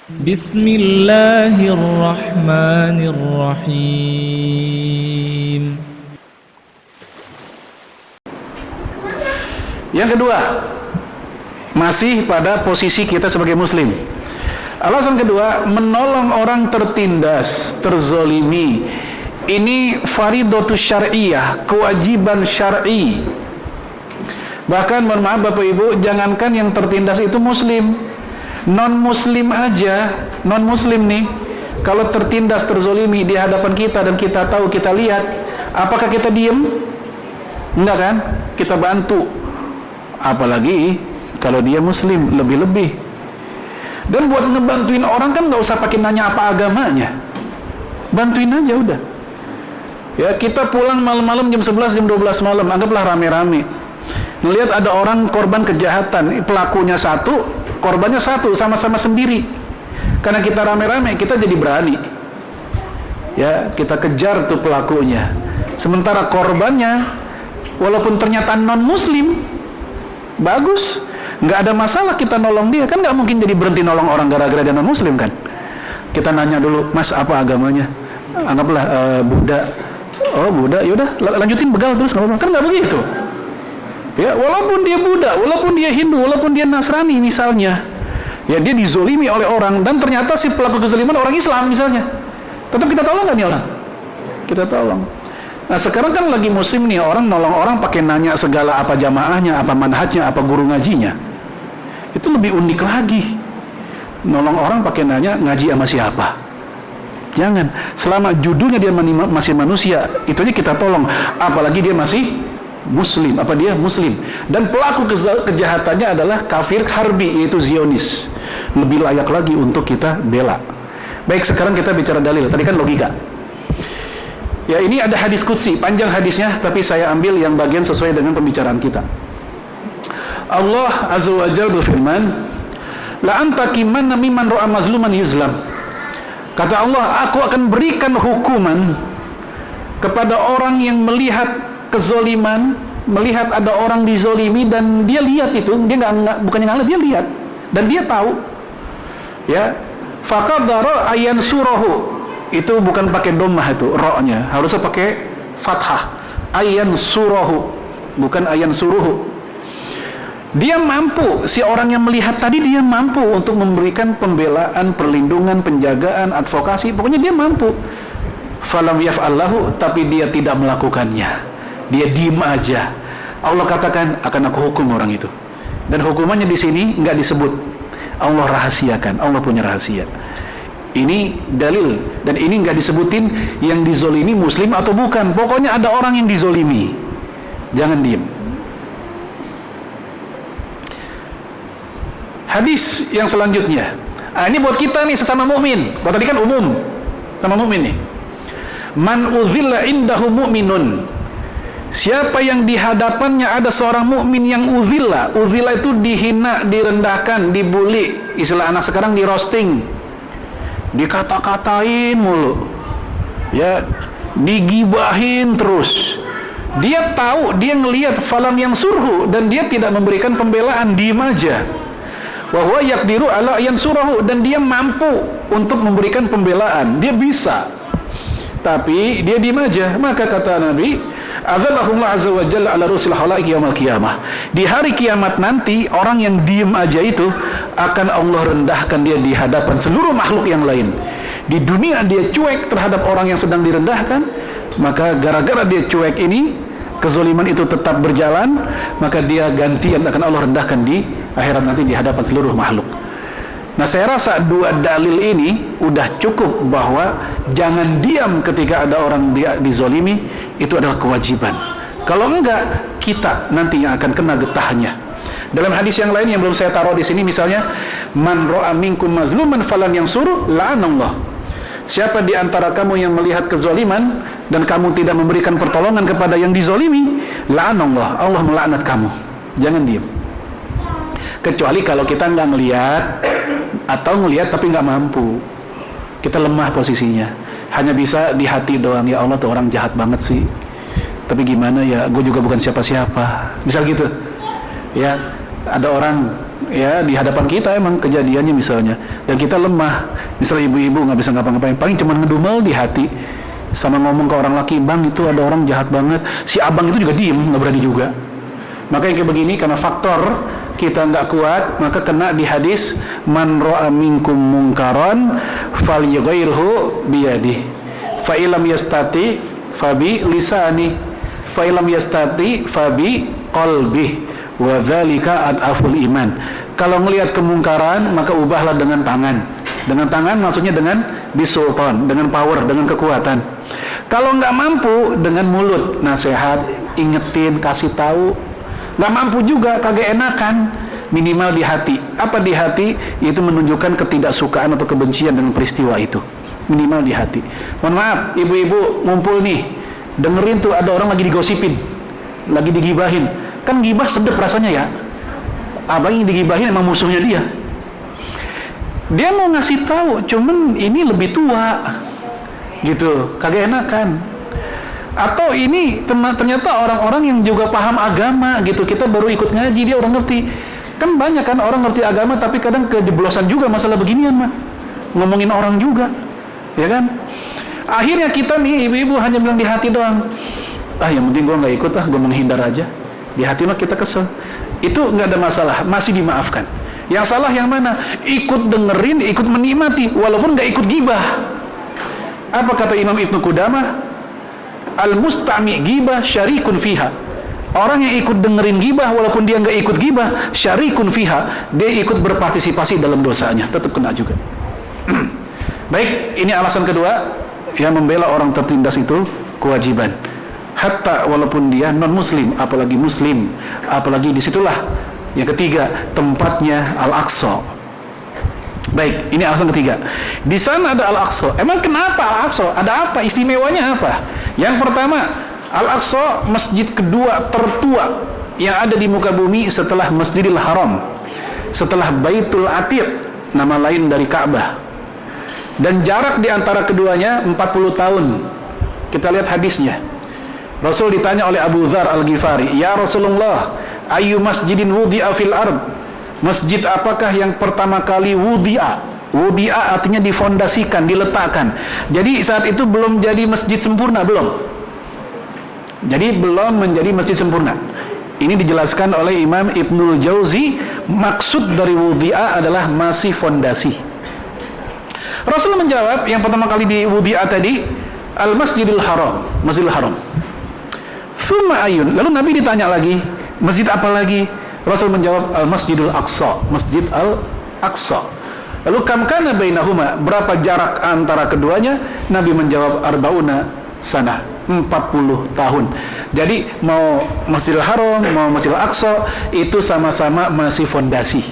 Bismillahirrahmanirrahim. Yang kedua, masih pada posisi kita sebagai muslim. Alasan kedua, menolong orang tertindas, terzolimi. Ini faridatus syar'iyah, kewajiban syar'i. Bahkan mohon maaf Bapak Ibu, jangankan yang tertindas itu muslim, non-muslim aja, non-muslim nih, kalau tertindas, terzolimi di hadapan kita dan kita tahu, kita lihat, apakah kita diem? Enggak kan? Kita bantu. Apalagi kalau dia muslim, lebih-lebih. Dan buat ngebantuin orang kan nggak usah pakai nanya apa agamanya, bantuin aja udah. Ya, kita pulang malam-malam jam 11, jam 12 malam, anggaplah rame-rame, ngelihat ada orang korban kejahatan, pelakunya satu, korbannya satu, sama-sama sendiri. Karena kita rame-rame, kita jadi berani. Ya, kita kejar tuh pelakunya. Sementara korbannya, walaupun ternyata non-muslim, bagus, nggak ada masalah kita nolong dia. Kan nggak mungkin jadi berhenti nolong orang gara-gara dia non-muslim kan. Kita nanya dulu, Mas apa agamanya? Anggaplah Buddha. Oh Buddha, yaudah lanjutin begal terus, nggak apa-apa. Kan nggak begitu. Ya, walaupun dia Buddha, walaupun dia Hindu, walaupun dia Nasrani misalnya, ya dia dizolimi oleh orang, dan ternyata si pelaku kezaliman orang Islam misalnya, tetap kita tolong nggak nih orang? Kita tolong. Nah sekarang kan lagi musim nih, orang nolong orang pakai nanya segala apa jamaahnya, apa manhajnya, apa guru ngajinya. Itu lebih unik lagi. Nolong orang pakai nanya ngaji sama siapa. Jangan, selama judulnya dia masih manusia, itu aja kita tolong. Apalagi dia masih muslim, apa dia muslim, dan pelaku kejahatannya adalah kafir harbi, yaitu Zionis. Lebih layak lagi untuk kita bela. Baik, sekarang kita bicara dalil. Tadi kan logika. Ya, ini ada hadis qudsi, panjang hadisnya, tapi saya ambil yang bagian sesuai dengan pembicaraan kita. Allah Azza wa Jalla berfirman, la antakimanna mimman ra'a mazluman yuzlam. Kata Allah, aku akan berikan hukuman kepada orang yang melihat kezoliman, melihat ada orang dizolimi dan dia lihat itu, dia bukannya ngalah, dia lihat dan dia tahu. Ya, faqadara ayan surahu, itu bukan pakai dhammah, itu ra-nya harusnya pakai fathah. Ayan surahu, bukan ayan suruhu. Dia mampu, si orang yang melihat tadi, dia mampu untuk memberikan pembelaan, perlindungan, penjagaan, advokasi, pokoknya dia mampu. Falam yaf'allahu, tapi dia tidak melakukannya, dia diem aja. Allah katakan, akan aku hukum orang itu. Dan hukumannya di sini nggak disebut, Allah rahasiakan, Allah punya rahasia. Ini dalil, dan ini nggak disebutin yang dizolimi muslim atau bukan. Pokoknya ada orang yang dizolimi, jangan diem. Hadis yang selanjutnya, ini buat kita nih sesama mukmin. Kalau tadi kan umum, sama mukmin nih. Man udzilla indahu mu'minun. Siapa yang di hadapannya ada seorang mukmin yang udzilla. Udzilla itu dihina, direndahkan, dibully. Istilah anak sekarang di roasting. Dikata-katain mulu. Ya, digibahin terus. Dia tahu, dia ngelihat falam yang surhu, dan dia tidak memberikan pembelaan, diem aja. Wa huwa yaqdiru ala yansurahu, dan dia mampu untuk memberikan pembelaan, dia bisa, tapi dia diem aja. Maka kata Nabi, adzallahullah azza wa jalla ala rusul khalaiq yaumil qiyamah. Di hari kiamat nanti, orang yang diem aja itu akan Allah rendahkan dia di hadapan seluruh makhluk yang lain. Di dunia dia cuek terhadap orang yang sedang direndahkan, maka gara-gara dia cuek ini, kezoliman itu tetap berjalan, maka dia gantian akan Allah rendahkan di akhirat nanti di hadapan seluruh makhluk. Nah, saya rasa dua dalil ini udah cukup bahwa jangan diam ketika ada orang dizolimi, itu adalah kewajiban. Kalau enggak, kita nanti yang akan kena getahnya. Dalam hadis yang lain yang belum saya taruh di sini, misalnya, man ra'a minkum mazluman falam yansuru la'anallah. Siapa di antara kamu yang melihat kezoliman dan kamu tidak memberikan pertolongan kepada yang dizolimi, la'anallah, Allah melaknat kamu. Jangan diam. Kecuali kalau kita nggak ngelihat, atau ngelihat tapi nggak mampu, kita lemah posisinya, hanya bisa di hati doang. Ya Allah, tuh orang jahat banget sih, tapi gimana ya, gue juga bukan siapa-siapa, misal gitu. Ya, ada orang ya di hadapan kita emang kejadiannya misalnya, dan kita lemah, misalnya ibu-ibu nggak bisa ngapa-ngapain, paling cuma ngedumel di hati sama ngomong ke orang laki, bang itu ada orang jahat banget, si abang itu juga diem, nggak berani juga. Maka yang kayak begini karena faktor kita nggak kuat, maka kena di hadis man ra'a minkum mungkaron falyughayyirhu biyadihi fa illam yastati fabi lisani fa illam yastati fabi qalbi wa dzalika adaful iman. Kalau melihat kemungkaran maka ubahlah dengan tangan. Dengan tangan maksudnya dengan bisultan, dengan power, dengan kekuatan. Kalau nggak mampu dengan mulut, nasihat, ingetin, kasih tahu. Nggak mampu juga, kagak enakan, minimal di hati. Apa di hati? Itu menunjukkan ketidaksukaan atau kebencian dengan peristiwa itu. Minimal di hati. Mohon maaf, ibu-ibu ngumpul nih, dengerin tuh ada orang lagi digosipin, lagi digibahin. Kan gibah sedep rasanya ya. Abang yang digibahin emang musuhnya dia. Dia mau ngasih tahu, cuman ini lebih tua, gitu, kagak enakan. Atau ini ternyata orang-orang yang juga paham agama gitu, kita baru ikut ngaji, dia orang ngerti. Kan banyak kan orang ngerti agama tapi kadang kejeblosan juga masalah beginian mah, ngomongin orang juga, ya kan. Akhirnya kita nih ibu-ibu hanya bilang di hati doang, yang penting gue nggak ikut, gue menghindar aja. Di hati mah kita kesel. Itu nggak ada masalah, masih dimaafkan. Yang salah yang mana? Ikut dengerin, ikut menikmati, walaupun nggak ikut gibah. Apa kata Imam Ibnu Qudamah? Al-mustami' gibah syarikun fiha. Orang yang ikut dengerin gibah walaupun dia nggak ikut gibah, syarikun fiha, dia ikut berpartisipasi dalam dosanya, tetap kena juga. Baik, ini alasan kedua yang membela orang tertindas itu kewajiban. Hatta walaupun dia non muslim, apalagi muslim, apalagi disitulah yang ketiga tempatnya Al-Aqsa. Baik, ini alasan ketiga. Di sana ada Al-Aqsa. Emang kenapa Al-Aqsa? Ada apa? Istimewanya apa? Yang pertama, Al-Aqsa masjid kedua tertua yang ada di muka bumi setelah Masjidil Haram, setelah Baitul Atiq, nama lain dari Ka'bah. Dan jarak di antara keduanya 40 tahun. Kita lihat hadisnya. Rasul ditanya oleh Abu Dzar Al-Ghifari, "Ya Rasulullah, ayu masjidin wudi'a fil ard?" Masjid apakah yang pertama kali wudi'a? Wudi'a artinya difondasikan, diletakkan. Jadi saat itu belum jadi masjid sempurna, belum. Jadi belum menjadi masjid sempurna. Ini dijelaskan oleh Imam Ibnul Jauzi, maksud dari wudi'a adalah masih fondasi. Rasul menjawab, yang pertama kali di wudi'a tadi, Al-Masjidil Haram, Masjidil Haram. Thumma ayun, lalu Nabi ditanya lagi, masjid apa lagi? Rasul menjawab Al-Masjidul Aqsa, Masjid Al-Aqsa. Lalu kam kana bainahuma, berapa jarak antara keduanya? Nabi menjawab arba'una sanah, 40 tahun. Jadi mau Masjidil Haram, mau Masjidil Aqsa itu sama-sama masih fondasi.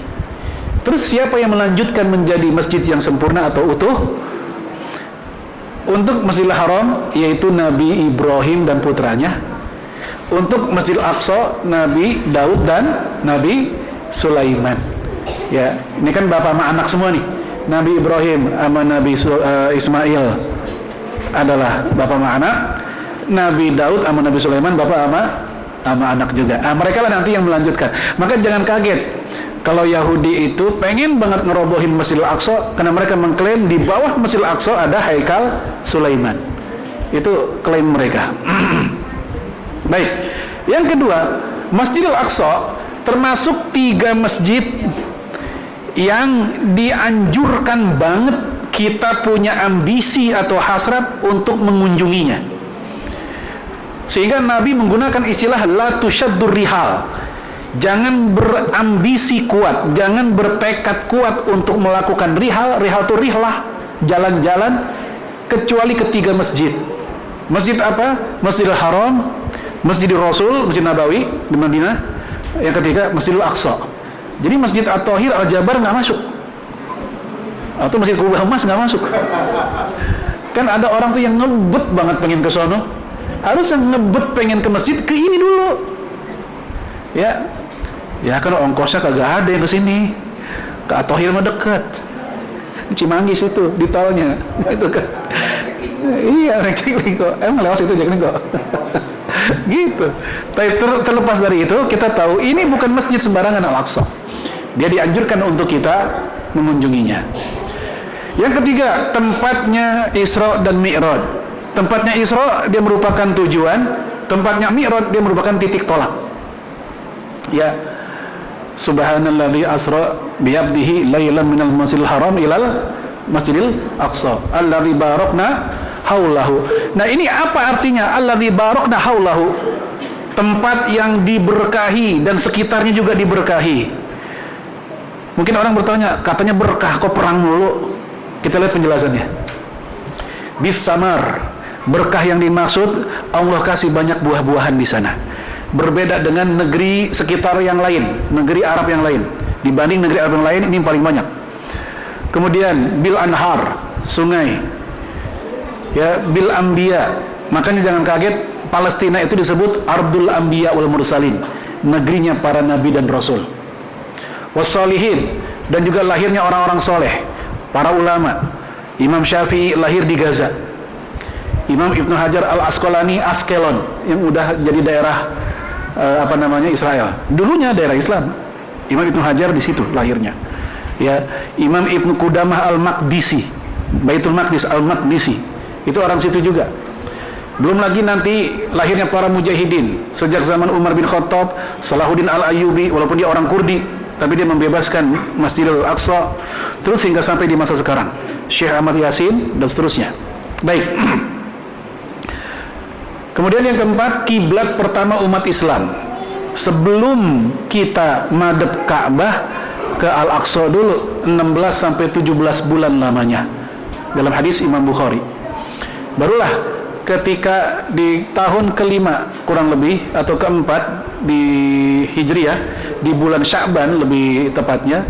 Terus siapa yang melanjutkan menjadi masjid yang sempurna atau utuh? Untuk Masjidil Haram yaitu Nabi Ibrahim dan putranya. Untuk Masjidil Aqsa Nabi Daud dan Nabi Sulaiman. Ya, ini kan bapak sama anak semua nih. Nabi Ibrahim sama Nabi Ismail adalah bapak sama anak. Nabi Daud sama Nabi Sulaiman bapak sama anak juga. Mereka lah nanti yang melanjutkan. Maka jangan kaget kalau Yahudi itu pengen banget ngerobohin Masjidil Aqsa karena mereka mengklaim di bawah Masjidil Aqsa ada Haikal Sulaiman. Itu klaim mereka. Baik, yang kedua, Masjidil Aqsa termasuk 3 masjid yang dianjurkan banget kita punya ambisi atau hasrat untuk mengunjunginya. Sehingga Nabi menggunakan istilah la tusyaddur rihal. Jangan berambisi kuat, jangan bertekad kuat untuk melakukan rihal itu rihlah, jalan-jalan, kecuali ketiga masjid. Masjid apa? Masjidil Haram, Masjidil Rasul, Masjid Nabawi di Madinah. Yang ketiga Masjidil Aqsa. Jadi Masjid At-Tahir Al-Jabar nggak masuk, atau Masjid Kubah Emas nggak masuk. Kan ada orang tuh yang ngebet banget pengen ke sono, harus yang ngebet pengen ke masjid ke ini dulu. Ya kalau ongkosnya kagak ada yang ke sini, ke At-Tahir mah dekat, Cimanggis itu di tolnya, itu kan. Iya, kok. Emang lewat situ kok. Gitu. Tapi terlepas dari itu, kita tahu ini bukan masjid sembarangan Al-Aqsa. Dia dianjurkan untuk kita mengunjunginya. Yang ketiga, tempatnya Isra dan Mi'raj. Tempatnya Isra dia merupakan tujuan, tempatnya Mi'raj dia merupakan titik tolak. Ya, subhanalladzi asra bi'abdihi lailan minal masjidil haram ilal masjidil aqsa alladzi barakna haulahu. Nah, ini apa artinya alladzi barakna haulahu? Tempat yang diberkahi dan sekitarnya juga diberkahi. Mungkin orang bertanya, katanya berkah kok perang mulu? Kita lihat penjelasannya. Bisamar, berkah yang dimaksud Allah kasih banyak buah-buahan di sana. Berbeda dengan negeri sekitar yang lain, negeri Arab yang lain. Dibanding negeri Arab yang lain, ini paling banyak. Kemudian bil anhar, sungai. Ya, bil anbiya. Makanya jangan kaget, Palestina itu disebut Ardul Anbiya wal Mursalin, negerinya para nabi dan rasul. Wassalihin, dan juga lahirnya orang-orang soleh, para ulama. Imam Syafi'i lahir di Gaza. Imam Ibnu Hajar Al-Asqalani Askelon, yang udah jadi daerah Israel. Dulunya daerah Islam. Imam Ibnu Hajar di situ lahirnya. Ya, Imam Ibnu Qudamah Al-Maqdisi, Baitul Maqdis Al-Maqdisi, itu orang situ juga. Belum lagi nanti lahirnya para mujahidin sejak zaman Umar bin Khattab, Salahuddin Al-Ayyubi, walaupun dia orang Kurdi, tapi dia membebaskan Masjidil Aqsa, terus hingga sampai di masa sekarang, Syekh Ahmad Yasin dan seterusnya. Baik. Kemudian yang keempat, kiblat pertama umat Islam. Sebelum kita madhep Ka'bah, ke Al-Aqsa dulu, 16 sampai 17 bulan lamanya. Dalam hadis Imam Bukhari. Barulah ketika di tahun kelima kurang lebih, atau keempat di Hijriah, di bulan Sya'ban lebih tepatnya,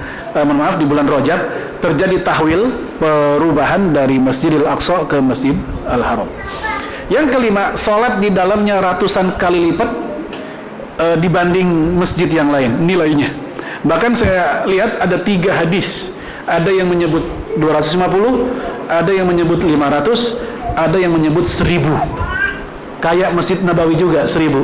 di bulan Rajab, terjadi tahwil, perubahan dari Masjidil Aqsa ke Masjid Al-Haram. Yang kelima, sholat di dalamnya ratusan kali lipat dibanding masjid yang lain nilainya. Bahkan saya lihat ada 3 hadis, ada yang menyebut 250, ada yang menyebut 500, ada yang menyebut 1000. Kayak Masjid Nabawi juga 1000.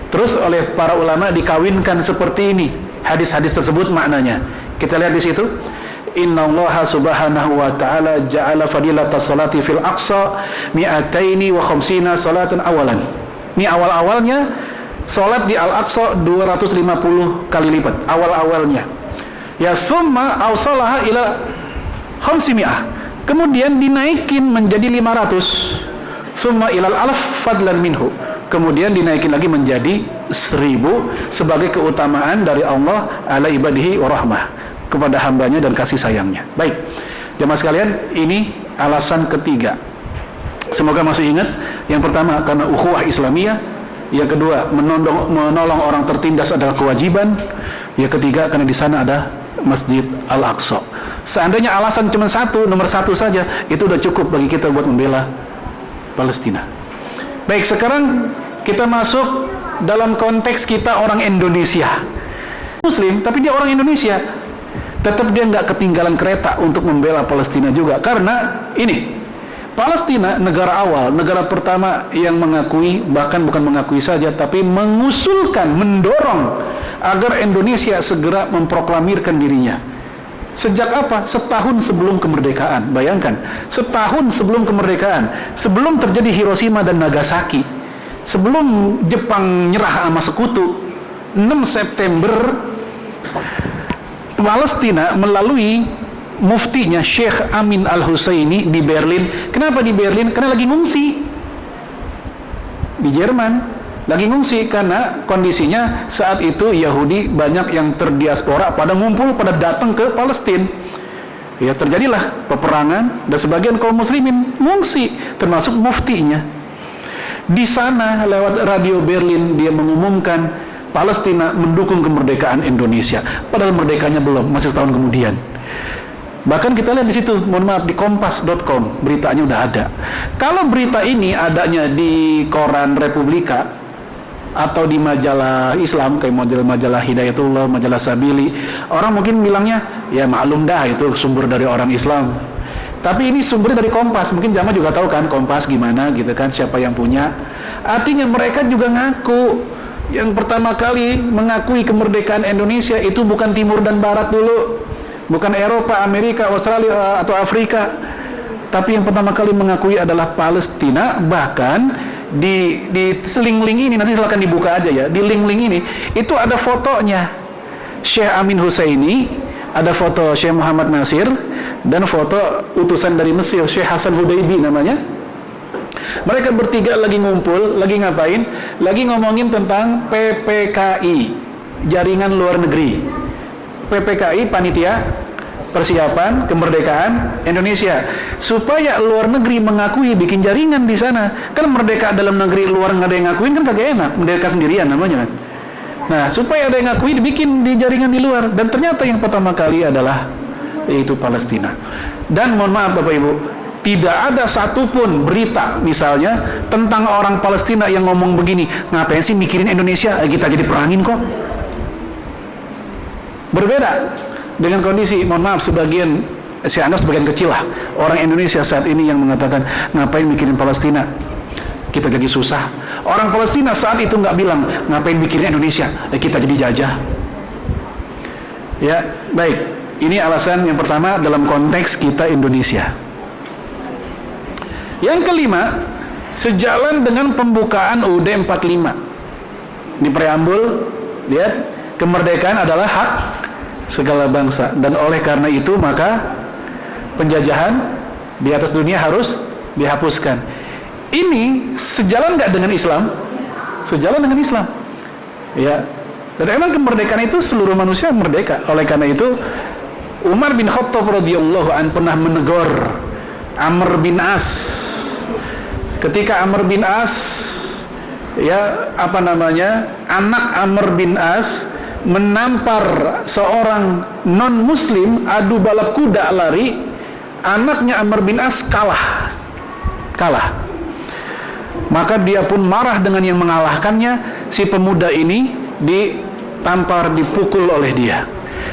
Terus oleh para ulama dikawinkan seperti ini hadis-hadis tersebut maknanya. Kita lihat di situ. Innallaha subhanahu wa ta'ala ja'ala fadilatas salati fil aqsa mi'ataini wa khamsina salatan awalan. Ini awal-awalnya salat di Al-Aqsa 250 kali lipat awal-awalnya. Ya thumma awsalaha ila khamsimi'ah. Kemudian dinaikin menjadi 500. Thumma ilal alaf fadlan minhu. Kemudian dinaikin lagi menjadi 1000 sebagai keutamaan dari Allah ala ibadihi wa rahmah, kepada hambanya dan kasih sayangnya. Baik, jemaah sekalian, ini alasan ketiga. Semoga masih ingat. Yang pertama karena ukhuwah Islamiyah, yang kedua menolong orang tertindas adalah kewajiban, yang ketiga karena di sana ada Masjid Al-Aqsa. Seandainya alasan cuma nomor satu saja, itu udah cukup bagi kita buat membela Palestina. Baik, sekarang kita masuk dalam konteks kita orang Indonesia, Muslim, tapi dia orang Indonesia. Tetap dia nggak ketinggalan kereta untuk membela Palestina juga, karena ini Palestina negara awal, negara pertama yang mengakui, bahkan bukan mengakui saja, tapi mengusulkan, mendorong agar Indonesia segera memproklamirkan dirinya. Sejak apa? Setahun sebelum kemerdekaan. Bayangkan, setahun sebelum kemerdekaan, sebelum terjadi Hiroshima dan Nagasaki, sebelum Jepang nyerah sama sekutu, 6 September Palestina melalui muftinya Syekh Amin Al-Husaini di Berlin. Kenapa di Berlin? Karena lagi ngungsi di Jerman, lagi ngungsi karena kondisinya saat itu Yahudi banyak yang terdiaspora, pada ngumpul, pada datang ke Palestina. Ya, terjadilah peperangan dan sebagian kaum muslimin ngungsi, termasuk muftinya. Di sana lewat radio Berlin dia mengumumkan Palestina mendukung kemerdekaan Indonesia, padahal merdekanya belum, masih setahun kemudian. Bahkan kita lihat di situ, mohon maaf, di kompas.com beritanya udah ada. Kalau berita ini adanya di koran Republika atau di majalah Islam kayak majalah Hidayatullah, majalah Sabili, orang mungkin bilangnya ya maklum dah, itu sumber dari orang Islam. Tapi ini sumbernya dari Kompas. Mungkin Jamaah juga tahu kan Kompas gimana gitu kan, siapa yang punya. Artinya mereka juga ngaku Yang pertama kali mengakui kemerdekaan Indonesia itu bukan Timur dan Barat dulu, bukan Eropa, Amerika, Australia atau Afrika, tapi yang pertama kali mengakui adalah Palestina. Bahkan di link ini, nanti silakan dibuka aja ya, di link ini itu ada fotonya Syekh Amin Husseini, ada foto Syekh Muhammad Nasir, dan foto utusan dari Mesir Syekh Hasan Hudaybi namanya. Mereka bertiga lagi ngumpul, lagi ngapain? Lagi ngomongin tentang PPKI, Jaringan Luar Negeri. PPKI, Panitia Persiapan Kemerdekaan Indonesia, supaya luar negeri mengakui, bikin jaringan di sana. Kan merdeka dalam negeri, luar nggak ada yang ngakuin kan kagak enak, merdeka sendirian namanya kan. Nah, supaya ada yang ngakui, dibikin di jaringan di luar. Dan ternyata yang pertama kali adalah yaitu Palestina. Dan mohon maaf Bapak Ibu, tidak ada satupun berita misalnya tentang orang Palestina yang ngomong begini, ngapain sih mikirin Indonesia, kita jadi perangin kok. Berbeda dengan kondisi, mohon maaf, sebagian, saya anggap sebagian kecil lah orang Indonesia saat ini yang mengatakan, ngapain mikirin Palestina, kita jadi susah. Orang Palestina saat itu nggak bilang, ngapain mikirin Indonesia, kita jadi jajah. Ya, baik. Ini alasan yang pertama dalam konteks kita Indonesia. Yang kelima, sejalan dengan pembukaan UUD 45. Di preambul, lihat, kemerdekaan adalah hak segala bangsa, dan oleh karena itu maka penjajahan di atas dunia harus dihapuskan. Ini sejalan nggak dengan Islam? Sejalan dengan Islam. Ya. Dan emang kemerdekaan itu seluruh manusia merdeka. Oleh karena itu Umar bin Khattab radhiyallahu an pernah menegur Amr bin As. Ketika Amr bin As, ya apa namanya, anak Amr bin As menampar seorang non muslim adu balap kuda lari, anaknya Amr bin As kalah. Maka dia pun marah dengan yang mengalahkannya. Si pemuda ini ditampar, dipukul oleh dia.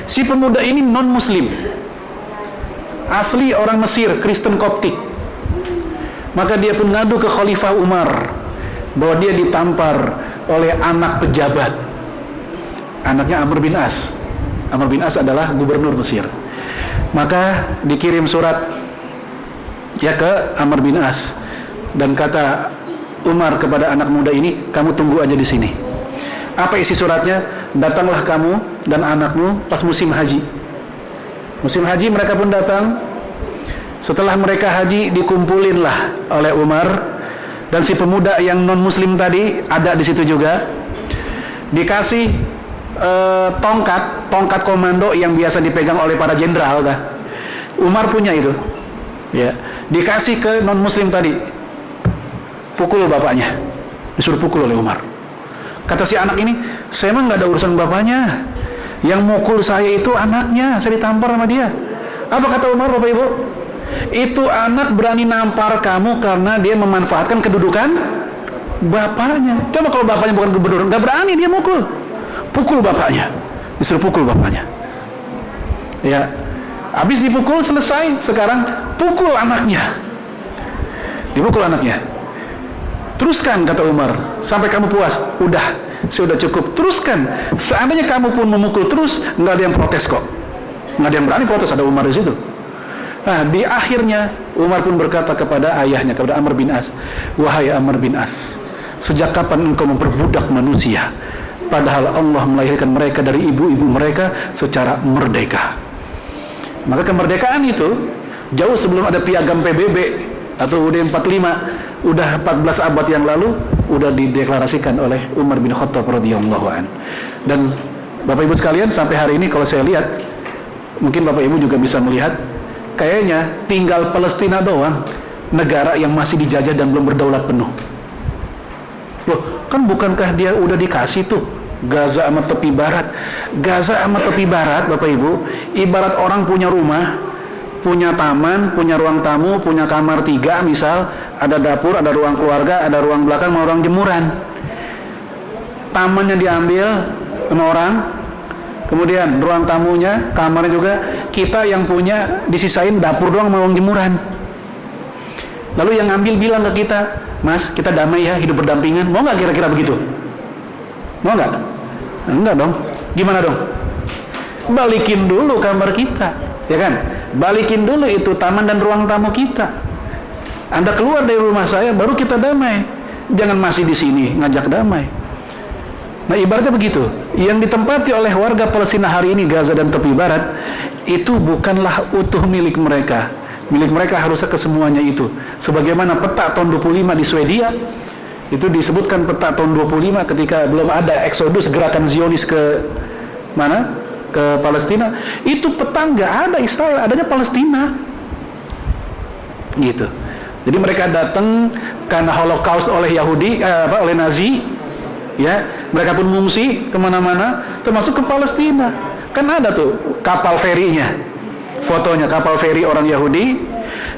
Si pemuda ini non muslim, asli orang Mesir, Kristen Koptik. Maka dia pun ngadu ke Khalifah Umar bahwa dia ditampar oleh anak pejabat, anaknya Amr bin As. Amr bin As adalah gubernur Mesir. Maka dikirim surat ya ke Amr bin As, dan kata Umar kepada anak muda ini, kamu tunggu aja di sini. Apa isi suratnya? Datanglah kamu dan anakmu pas musim haji. Musim haji mereka pun datang. Setelah mereka haji, dikumpulinlah oleh Umar, dan si pemuda yang non muslim tadi ada di situ juga. Dikasih tongkat komando yang biasa dipegang oleh para jenderal dah. Umar punya itu. Ya, dikasih ke non muslim tadi. Pukul bapaknya. Disuruh pukul oleh Umar. Kata si anak ini, saya emang nggak ada urusan bapaknya. Yang mukul saya itu anaknya, saya ditampar sama dia. Apa kata Umar, Bapak Ibu? Itu anak berani nampar kamu karena dia memanfaatkan kedudukan bapaknya. Coba kalau bapaknya bukan gubernur, nggak berani dia mukul. Pukul bapaknya, disuruh pukul bapaknya. Ya, habis dipukul selesai. Sekarang pukul anaknya, dipukul anaknya. Teruskan, kata Umar, sampai kamu puas. Udah, sudah cukup. Teruskan. Seandainya kamu pun memukul terus, nggak ada yang protes kok. Nggak ada yang berani protes, ada Umar di situ. Nah, di akhirnya Umar pun berkata kepada ayahnya, kepada Amr bin As, wahai Amr bin As, sejak kapan engkau memperbudak manusia? Padahal Allah melahirkan mereka dari ibu-ibu mereka secara merdeka. Maka kemerdekaan itu jauh sebelum ada piagam PBB atau UUD 45, udah 14 abad yang lalu udah dideklarasikan oleh Umar bin Khattab radhiyallahu an. Dan Bapak Ibu sekalian, sampai hari ini kalau saya lihat, mungkin Bapak Ibu juga bisa melihat, kayaknya tinggal Palestina doang negara yang masih dijajah dan belum berdaulat penuh. Loh, kan bukankah dia udah dikasih tuh Gaza sama tepi barat? Gaza sama tepi barat, Bapak Ibu, ibarat orang punya rumah, punya taman, punya ruang tamu, punya kamar 3 misal, ada dapur, ada ruang keluarga, ada ruang belakang, mau ruang jemuran. Tamannya diambil sama orang, kemudian ruang tamunya, kamarnya juga, kita yang punya disisain dapur doang sama ruang jemuran. Lalu yang ngambil bilang ke kita, Mas, kita damai ya, hidup berdampingan. Mau nggak kira-kira begitu? Mau nggak? Enggak dong. Gimana dong? Balikin dulu kamar kita, ya kan? Balikin dulu itu taman dan ruang tamu kita. Anda keluar dari rumah saya, baru kita damai. Jangan masih di sini ngajak damai. Nah, ibaratnya begitu. Yang ditempati oleh warga Palestina hari ini, Gaza dan tepi barat, itu bukanlah utuh milik mereka. Milik mereka harusnya kesemuanya itu. Sebagaimana peta tahun 25 di Swedia, itu disebutkan peta tahun 25 ketika belum ada eksodus gerakan Zionis ke mana? Ke Palestina. Itu peta nggak ada Israel, adanya Palestina. Gitu. Jadi mereka datang karena Holocaust oleh Yahudi, oleh Nazi, ya, mereka pun mengungsi kemana-mana, termasuk ke Palestina. Kan ada tuh kapal ferinya, fotonya kapal feri orang Yahudi.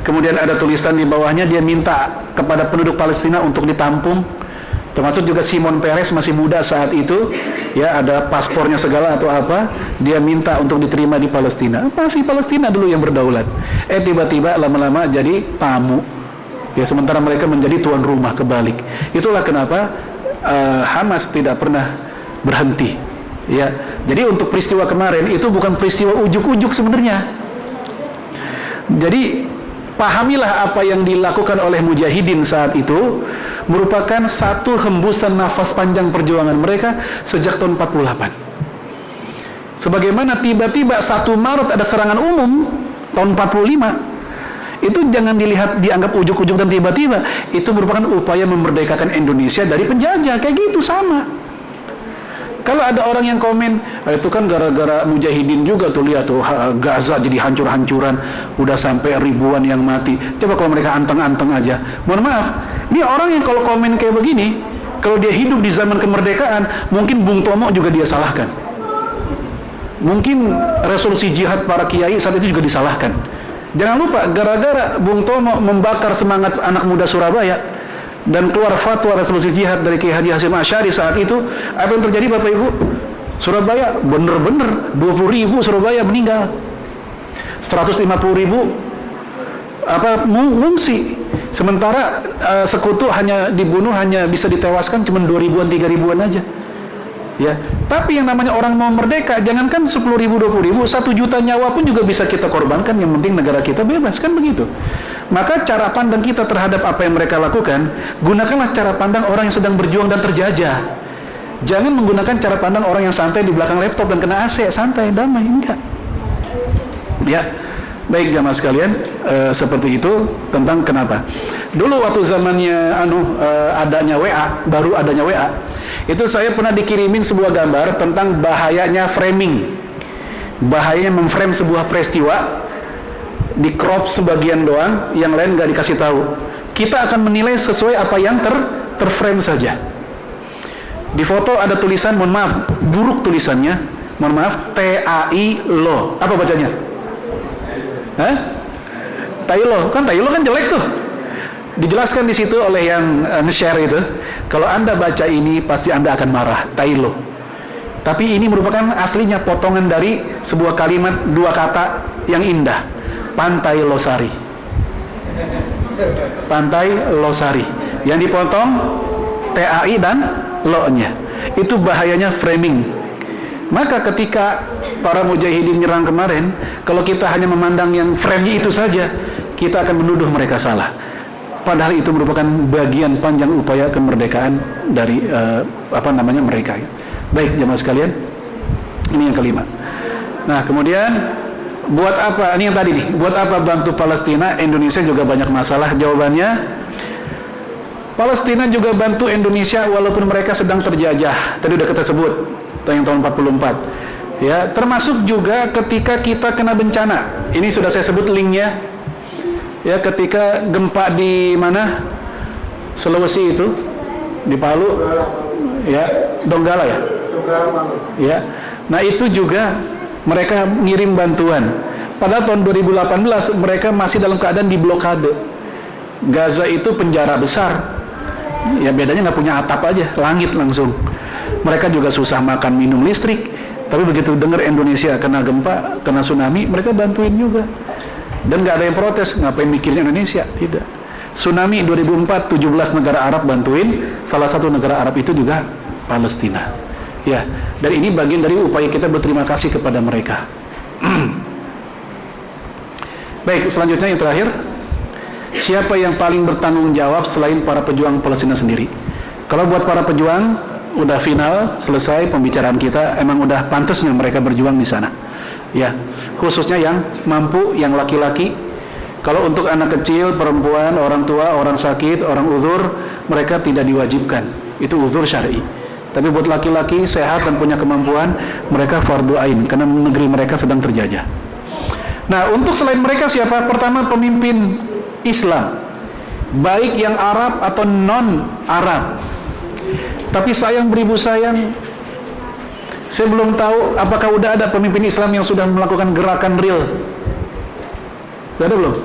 Kemudian ada tulisan di bawahnya, dia minta kepada penduduk Palestina untuk ditampung. Termasuk juga Simon Peres, masih muda saat itu, ya, ada paspornya segala atau apa, dia minta untuk diterima di Palestina. Masih Palestina dulu yang berdaulat. Tiba-tiba lama-lama jadi tamu. Ya, sementara mereka menjadi tuan rumah kebalik. Itulah kenapa Hamas tidak pernah berhenti. Ya, jadi untuk peristiwa kemarin itu bukan peristiwa ujuk-ujuk sebenarnya. Jadi pahamilah apa yang dilakukan oleh mujahidin saat itu merupakan satu hembusan nafas panjang perjuangan mereka sejak tahun 48. Sebagaimana tiba-tiba 1 Maret ada serangan umum tahun 45. Itu jangan dilihat dianggap ujuk-ujuk dan tiba-tiba. Itu merupakan upaya memerdekakan Indonesia dari penjajah. Kayak gitu sama. Kalau ada orang yang komen, itu kan gara-gara mujahidin juga tuh, lihat tuh Gaza jadi hancur-hancuran, udah sampai ribuan yang mati. Coba kalau mereka anteng-anteng aja. Mohon maaf, ini orang yang kalau komen kayak begini, kalau dia hidup di zaman kemerdekaan, mungkin Bung Tomo juga dia salahkan. Mungkin resolusi jihad para kiai saat itu juga disalahkan. Jangan lupa, gara-gara Bung Tomo membakar semangat anak muda Surabaya dan keluar fatwa resolusi jihad dari Kiai Haji Hasyim Asy'ari saat itu, apa yang terjadi Bapak Ibu? Surabaya bener-bener 20.000 Surabaya meninggal, 150.000 mengungsi. Sementara sekutu hanya dibunuh, hanya bisa ditewaskan cuma 2.000-an 3.000-an aja. Ya, tapi yang namanya orang mau merdeka, jangankan 10.000, 20.000, 1 juta nyawa pun juga bisa kita korbankan. Yang penting negara kita bebas, kan begitu. Maka cara pandang kita terhadap apa yang mereka lakukan, gunakanlah cara pandang orang yang sedang berjuang dan terjajah. Jangan menggunakan cara pandang orang yang santai di belakang laptop dan kena AC, santai, damai, enggak. Ya, baik jamaah sekalian, seperti itu tentang kenapa. Dulu waktu zamannya adanya WA, baru adanya WA, itu saya pernah dikirimin sebuah gambar tentang bahayanya framing, bahayanya memframe sebuah peristiwa, di crop sebagian doang, yang lain nggak dikasih tahu. Kita akan menilai sesuai apa yang terframe saja. Di foto ada tulisan, mohon maaf, buruk tulisannya, mohon maaf, TAI lo, apa bacanya? Hah? Tai lo kan jelek tuh. Dijelaskan di situ oleh yang nge-share itu, kalau Anda baca ini pasti Anda akan marah, tai lo. Tapi ini merupakan aslinya potongan dari sebuah kalimat 2 kata yang indah, Pantai Losari. Pantai Losari. Yang dipotong TAI dan lo-nya. Itu bahayanya framing. Maka ketika para mujahidin nyerang kemarin, kalau kita hanya memandang yang frame-nya itu saja, kita akan menuduh mereka salah. Padahal itu merupakan bagian panjang upaya kemerdekaan dari mereka. Baik jamaah sekalian, ini yang kelima. Nah kemudian buat apa? Ini yang tadi nih. Buat apa bantu Palestina? Indonesia juga banyak masalah. Jawabannya, Palestina juga bantu Indonesia walaupun mereka sedang terjajah. Tadi udah kita sebut yang tahun 44. Ya, termasuk juga ketika kita kena bencana. Ini sudah saya sebut linknya. Ya, ketika gempa di mana? Sulawesi itu, di Palu, ya, Donggala ya. Ya. Nah, itu juga mereka ngirim bantuan. Pada tahun 2018 mereka masih dalam keadaan diblokade. Gaza itu penjara besar. Ya bedanya nggak punya atap aja, langit langsung. Mereka juga susah makan, minum, listrik. Tapi begitu dengar Indonesia kena gempa, kena tsunami, mereka bantuin juga. Dan nggak ada yang protes, ngapain mikirin Indonesia? Tidak. Tsunami 2004, 17 negara Arab bantuin, salah satu negara Arab itu juga Palestina. Ya, dan ini bagian dari upaya kita berterima kasih kepada mereka. Baik, selanjutnya yang terakhir, siapa yang paling bertanggung jawab selain para pejuang Palestina sendiri? Kalau buat para pejuang, udah final, selesai pembicaraan kita, emang udah pantasnya mereka berjuang di sana. Ya, khususnya yang mampu, yang laki-laki. Kalau untuk anak kecil, perempuan, orang tua, orang sakit, orang uzur, mereka tidak diwajibkan. Itu uzur syar'i. Tapi buat laki-laki sehat dan punya kemampuan, mereka fardu ain karena negeri mereka sedang terjajah. Nah, untuk selain mereka siapa? Pertama, pemimpin Islam, baik yang Arab atau non-Arab. Tapi sayang beribu sayang, saya belum tahu apakah udah ada pemimpin Islam yang sudah melakukan gerakan real. Sudah ada belum?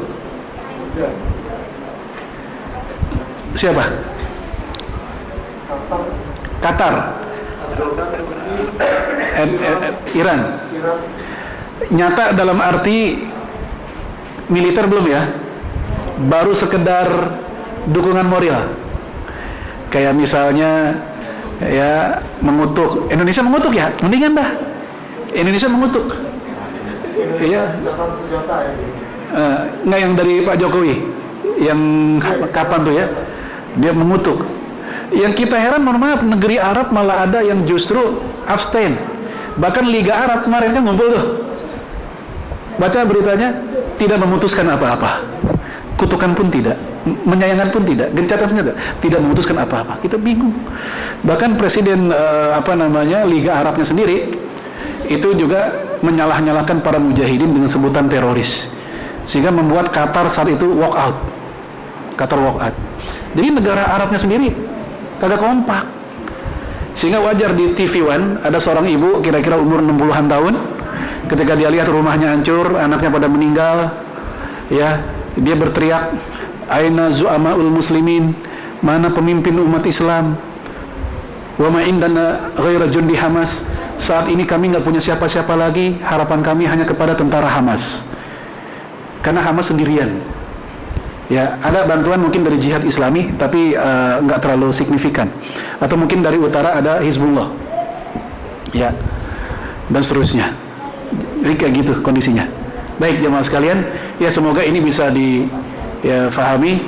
Siapa? Qatar. Iran. Nyata dalam arti militer belum ya? Baru sekedar dukungan moral. Kayak misalnya ya mengutuk Indonesia, mengutuk ya, mendingan dah Indonesia mengutuk. Iya. Nggak yang dari Pak Jokowi, yang kapan tuh ya? Dia mengutuk. Yang kita heran, mohon maaf, negeri Arab malah ada yang justru abstain. Bahkan Liga Arab kemarin kan ngumpul tuh. Baca beritanya, tidak memutuskan apa-apa. Kutukan pun tidak, menyayangkan pun tidak, gencatan senjata, tidak memutuskan apa-apa. Kita bingung. Bahkan presiden Liga Arabnya sendiri itu juga menyalah-nyalahkan para mujahidin dengan sebutan teroris, sehingga membuat Qatar saat itu walk out. Qatar walk out. Jadi negara Arabnya sendiri kagak kompak. Sehingga wajar di TV One ada seorang ibu kira-kira umur 60-an tahun, ketika dia lihat rumahnya hancur, anaknya pada meninggal, ya, dia berteriak, aina zu'ama'ul muslimin, mana pemimpin umat Islam, wa ma indana ghaira jundi Hamas, saat ini kami nggak punya siapa-siapa lagi, harapan kami hanya kepada tentara Hamas, karena Hamas sendirian. Ya, ada bantuan mungkin dari jihad Islami, tapi nggak terlalu signifikan, atau mungkin dari utara ada Hizbullah, ya, dan seterusnya. Jadi kayak gitu kondisinya. Baik jemaah sekalian, ya semoga ini bisa difahami.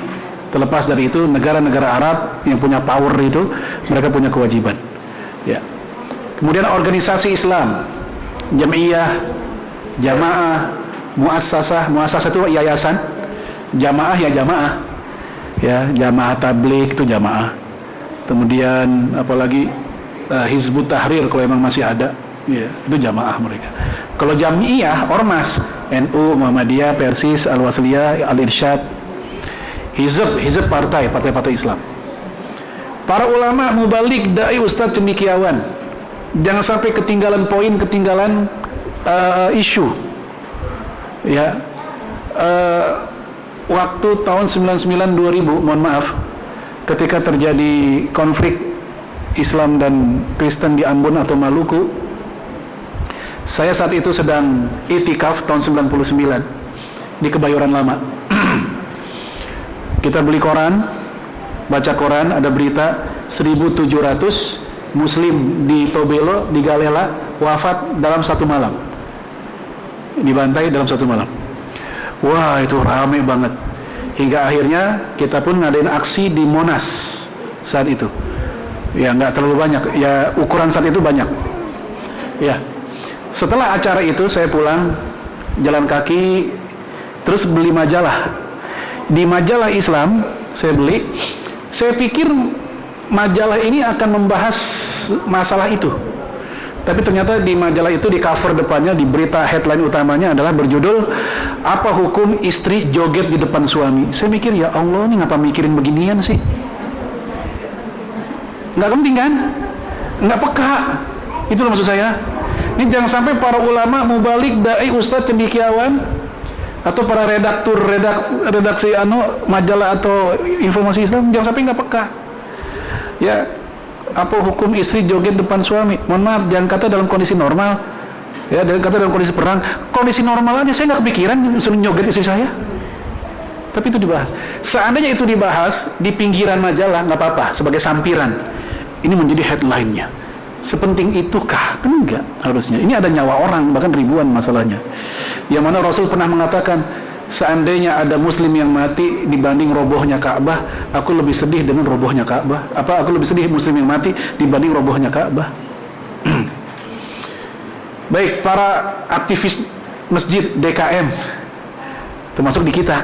Terlepas dari itu, negara-negara Arab yang punya power itu, mereka punya kewajiban. Ya. Kemudian organisasi Islam, Jam'iyah, Jamaah, Muassasah itu yayasan, Jamaah ya Jamaah, ya Jamaah Tabligh itu Jamaah. Kemudian apalagi Hizbut Tahrir kalau memang masih ada, ya itu Jamaah mereka. Kalau Jam'iyah, ormas, NU, Muhammadiyah, Persis, Al-Wasliyah, Al-Irsyad, Hizb partai-partai Islam. Para ulama, mubalik, dai, ustadz, cendekiawan, jangan sampai ketinggalan poin, ketinggalan isu. Ya, waktu tahun 99-2000, mohon maaf, ketika terjadi konflik Islam dan Kristen di Ambon atau Maluku, saya saat itu sedang itikaf tahun 99 di Kebayoran Lama. Kita beli koran, baca koran, ada berita 1.700 Muslim di Tobelo, di Galela, wafat dalam satu malam, dibantai dalam satu malam. Wah, itu ramai banget. Hingga akhirnya kita pun ngadain aksi di Monas saat itu. Ya nggak terlalu banyak, ya ukuran saat itu banyak. Ya. Setelah acara itu saya pulang jalan kaki, terus beli majalah. Di majalah Islam saya beli, saya pikir majalah ini akan membahas masalah itu. Tapi ternyata di majalah itu, di cover depannya, di berita headline utamanya adalah berjudul, apa hukum istri joget di depan suami. Saya mikir, ya Allah, ini ngapa mikirin beginian sih? Nggak penting kan? Nggak peka. Itu maksud saya. Ini jangan sampai para ulama, mubalik, dai, ustadz, cendekiawan, atau para redaksi majalah atau informasi Islam, jangan sampai nggak peka. Ya, apa hukum istri joget depan suami? Mohon maaf, jangan kata dalam kondisi normal, ya, jangan kata dalam kondisi perang. Kondisi normal aja saya nggak kepikiran suruh joget istri saya. Tapi itu dibahas. Seandainya itu dibahas di pinggiran majalah, nggak apa-apa, sebagai sampiran. Ini menjadi headline-nya. Sepenting itukah? Enggak harusnya. Ini ada nyawa orang, bahkan ribuan masalahnya. Yang mana Rasul pernah mengatakan, seandainya ada muslim yang mati dibanding robohnya Ka'bah, aku lebih sedih dengan robohnya Ka'bah. Aku lebih sedih muslim yang mati dibanding robohnya Ka'bah. Baik, para aktivis masjid DKM termasuk di kita,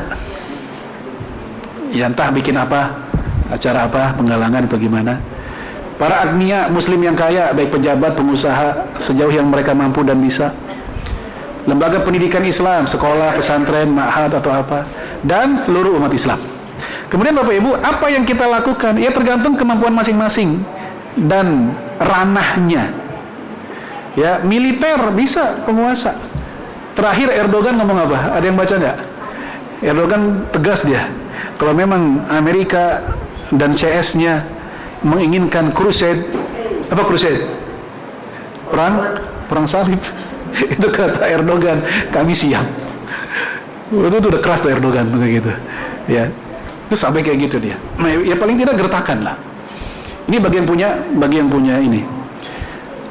ya entah bikin apa, acara apa, penggalangan atau gimana. Para agnia muslim yang kaya, baik pejabat, pengusaha, sejauh yang mereka mampu dan bisa. Lembaga pendidikan Islam, sekolah, pesantren, ma'had atau apa, dan seluruh umat Islam. Kemudian Bapak Ibu, apa yang kita lakukan? Ya tergantung kemampuan masing-masing dan ranahnya. Ya, militer bisa, penguasa. Terakhir Erdogan ngomong apa? Ada yang baca nggak? Erdogan tegas dia. Kalau memang Amerika dan CS-nya menginginkan crusade, apa crusade? Perang salib. Itu kata Erdogan, kami siap. Itu udah keras tuh Erdogan kayak gitu. Ya. Itu sampai kayak gitu dia. Nah, ya paling tidak gertakan lah. Ini bagian punya ini.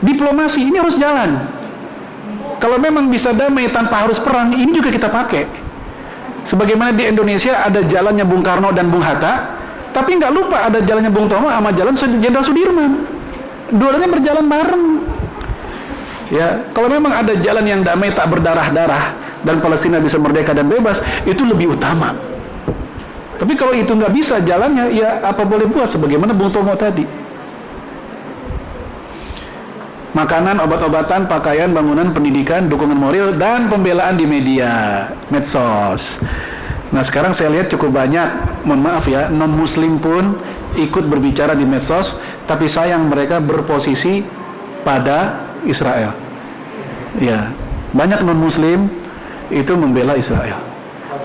Diplomasi ini harus jalan. Kalau memang bisa damai tanpa harus perang, ini juga kita pakai. Sebagaimana di Indonesia ada jalannya Bung Karno dan Bung Hatta, tapi nggak lupa ada jalannya Bung Tomo sama jalan Jenderal Sudirman. Dua-duanya berjalan bareng. Ya, kalau memang ada jalan yang damai tak berdarah-darah dan Palestina bisa merdeka dan bebas, itu lebih utama. Tapi kalau itu nggak bisa jalannya, ya apa boleh buat sebagaimana Bung Tomo tadi. Makanan, obat-obatan, pakaian, bangunan, pendidikan, dukungan moral, dan pembelaan di media, medsos. Nah sekarang saya lihat cukup banyak, mohon maaf ya, non-muslim pun ikut berbicara di medsos, tapi sayang mereka berposisi pada Israel. Ya, banyak non-muslim itu membela Israel.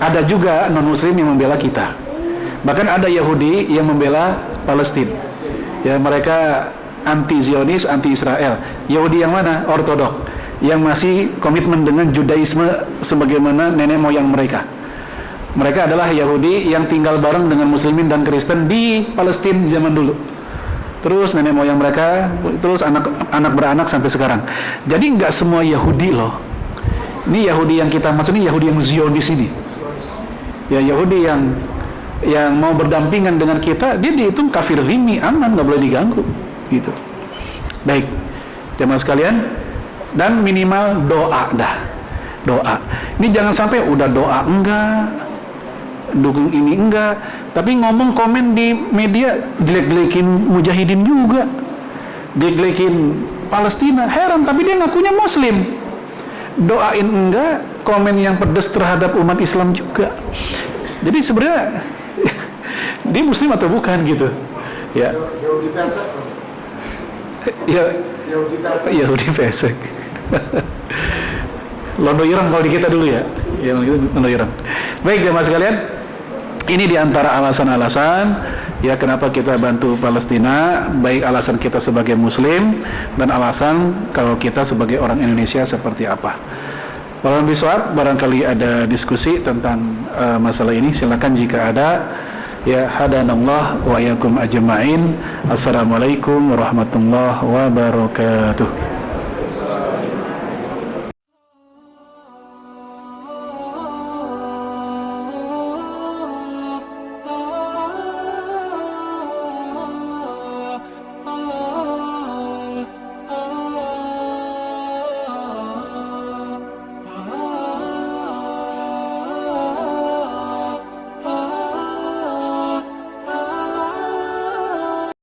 Ada juga non-muslim yang membela kita. Bahkan ada Yahudi yang membela Palestina. Ya, mereka anti-Zionis, anti-Israel. Yahudi yang mana? Ortodok, yang masih komitmen dengan Judaisme sebagaimana nenek moyang mereka. Mereka adalah Yahudi yang tinggal bareng dengan Muslimin dan Kristen di Palestina zaman dulu. Terus nenek moyang mereka, terus anak beranak sampai sekarang. Jadi nggak semua Yahudi loh. Ini Yahudi yang kita maksud, ini Yahudi yang Zionis ini. Ya Yahudi yang mau berdampingan dengan kita, dia dihitung kafir zimmi, aman, nggak boleh diganggu. Gitu. Baik, jemaah sekalian, dan minimal doa dah. Doa. Ini jangan sampai udah doa enggak, dukung ini enggak, tapi ngomong komen di media jelek-jelekin mujahidin juga, jelek-jelekin Palestina. Heran, tapi dia ngakunya muslim. Doain enggak, komen yang pedas terhadap umat Islam juga. Jadi sebenarnya dia muslim atau bukan gitu. Ya. Yahudi pesek. Londo irang kalau di kita dulu ya. Ya londo irang. Baik jemaah sekalian, ini diantara alasan-alasan ya kenapa kita bantu Palestina, baik alasan kita sebagai muslim dan alasan kalau kita sebagai orang Indonesia seperti apa. Kalau biswab barangkali ada diskusi tentang masalah ini, silakan jika ada. Ya, hadanallah wa iyyakum ajma'in. Assalamualaikum warahmatullahi wabarakatuh.